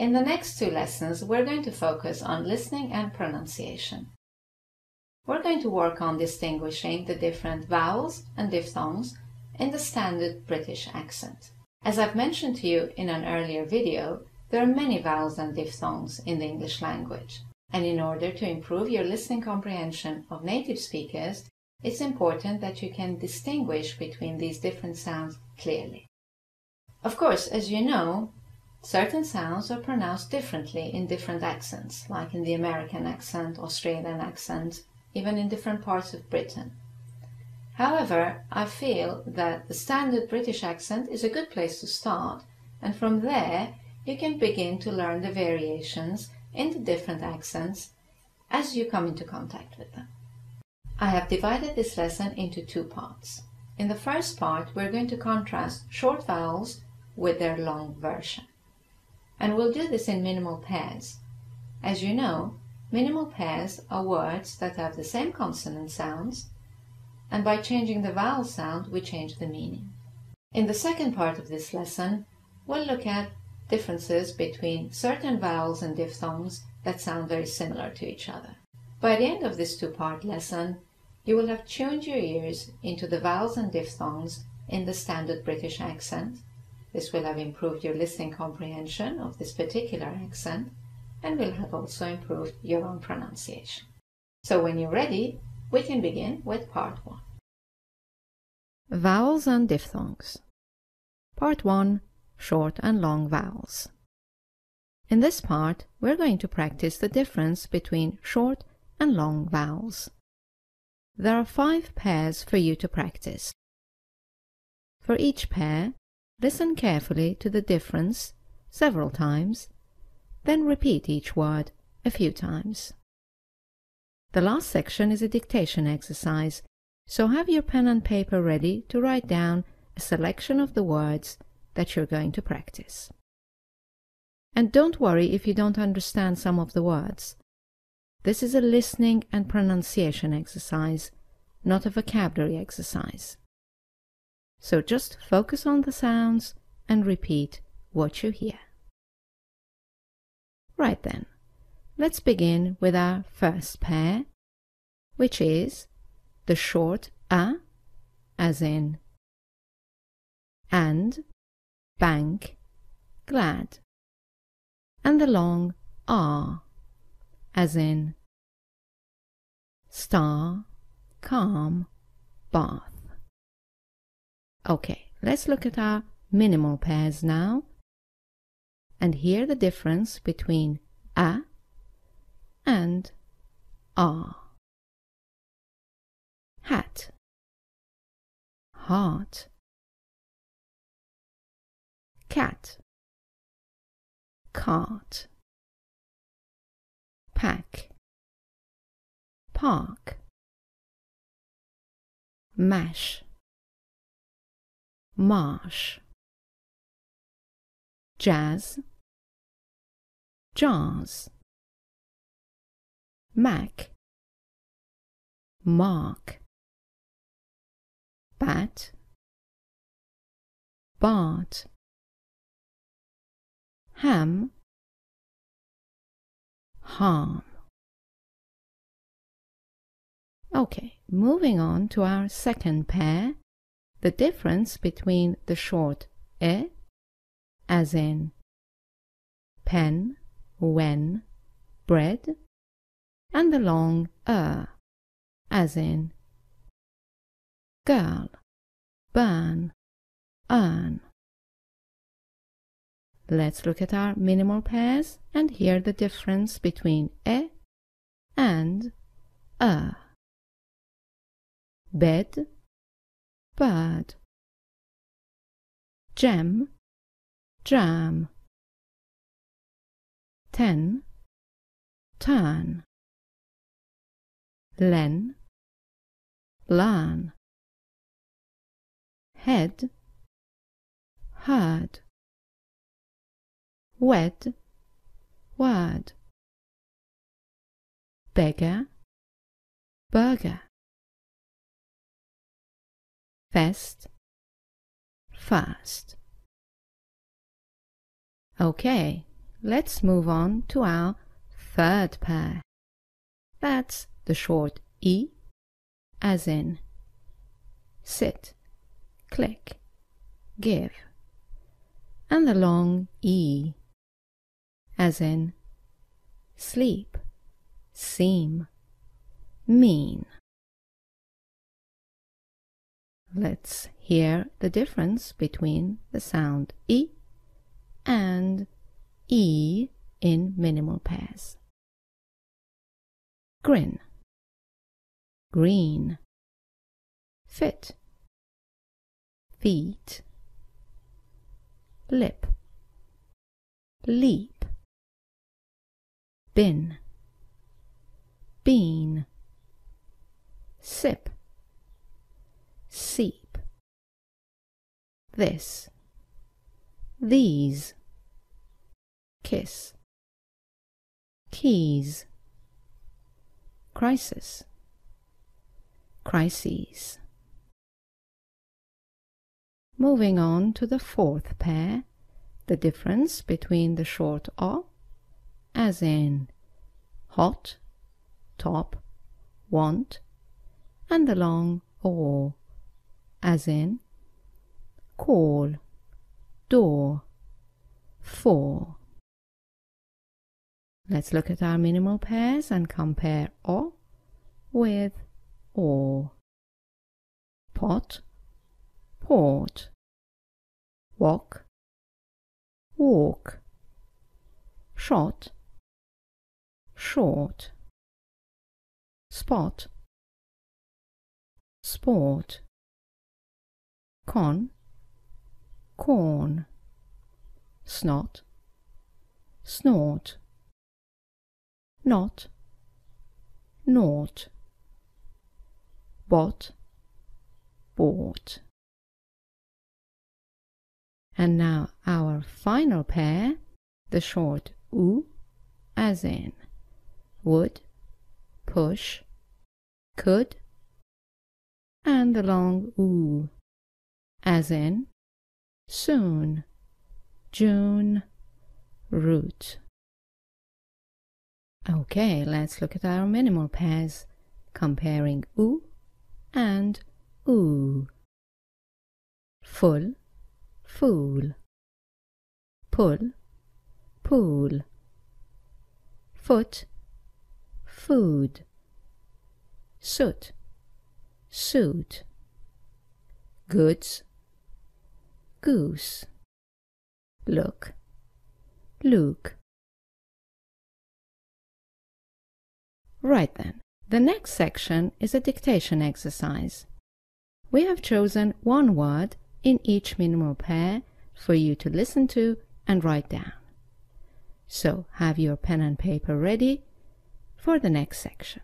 In the next two lessons, we're going to focus on listening and pronunciation. We're going to work on distinguishing the different vowels and diphthongs in the standard British accent. As I've mentioned to you in an earlier video, there are many vowels and diphthongs in the English language, and in order to improve your listening comprehension of native speakers, it's important that you can distinguish between these different sounds clearly. Of course, as you know, certain sounds are pronounced differently in different accents, like in the American accent, Australian accent, even in different parts of Britain. However, I feel that the standard British accent is a good place to start, and from there you can begin to learn the variations in the different accents as you come into contact with them. I have divided this lesson into two parts. In the first part, we're going to contrast short vowels with their long version. And we'll do this in minimal pairs. As you know, minimal pairs are words that have the same consonant sounds, and by changing the vowel sound, we change the meaning. In the second part of this lesson, we'll look at differences between certain vowels and diphthongs that sound very similar to each other. By the end of this two-part lesson, you will have tuned your ears into the vowels and diphthongs in the standard British accent. This will have improved your listening comprehension of this particular accent and will have also improved your own pronunciation. So when you're ready, we can begin with part 1. Vowels and diphthongs. Part 1. Short and long vowels. In this part, we're going to practice the difference between short and long vowels. There are 5 pairs for you to practice. For each pair, listen carefully to the difference several times, then repeat each word a few times. The last section is a dictation exercise, so have your pen and paper ready to write down a selection of the words that you're going to practice. And don't worry if you don't understand some of the words. This is a listening and pronunciation exercise, not a vocabulary exercise. So just focus on the sounds and repeat what you hear. Right then, let's begin with our first pair, which is the short A, as in and, bank, glad, and the long R, as in star, calm, bath. Okay, let's look at our minimal pairs now and hear the difference between A and R. Hat, heart, cat, cart, pack, park, mash, marsh, jazz, jars, mac, mark, bat, bart, ham, harm. Okay, moving on to our second pair, the difference between the short e, as in pen, when, bread, and the long as in girl, burn, earn. Let's look at our minimal pairs and hear the difference between e and bed, bird, gem, jam, 10, turn, len, learn, head, heard, wed, word, beggar, burger, fest, first. Okay, let's move on to our third pair. That's the short E, as in sit, click, give, and the long E, as in sleep, seem, mean. Let's hear the difference between the sound E and E in minimal pairs. Grin, green, fit, feet, lip, leap, bin, bean, sip, seep, this, these, kiss, keys, crisis, crises. Moving on to the fourth pair, the difference between the short O, as in hot, top, want, and the long O, as in call, door, for. Let's look at our minimal pairs and compare O with O. Pot, port, walk, walk, shot, short, spot, sport, con, corn, snot, snort, not, naught, bought, bought. And now our final pair, the short oo, as in would, push, could, and the long oo, as in soon, June, root. Okay, let's look at our minimal pairs, comparing oo and oo. Full, fool, pull, pool, foot, food, soot, suit, goods, goose, look, Luke. Right then, the next section is a dictation exercise. We have chosen one word in each minimal pair for you to listen to and write down. So have your pen and paper ready for the next section.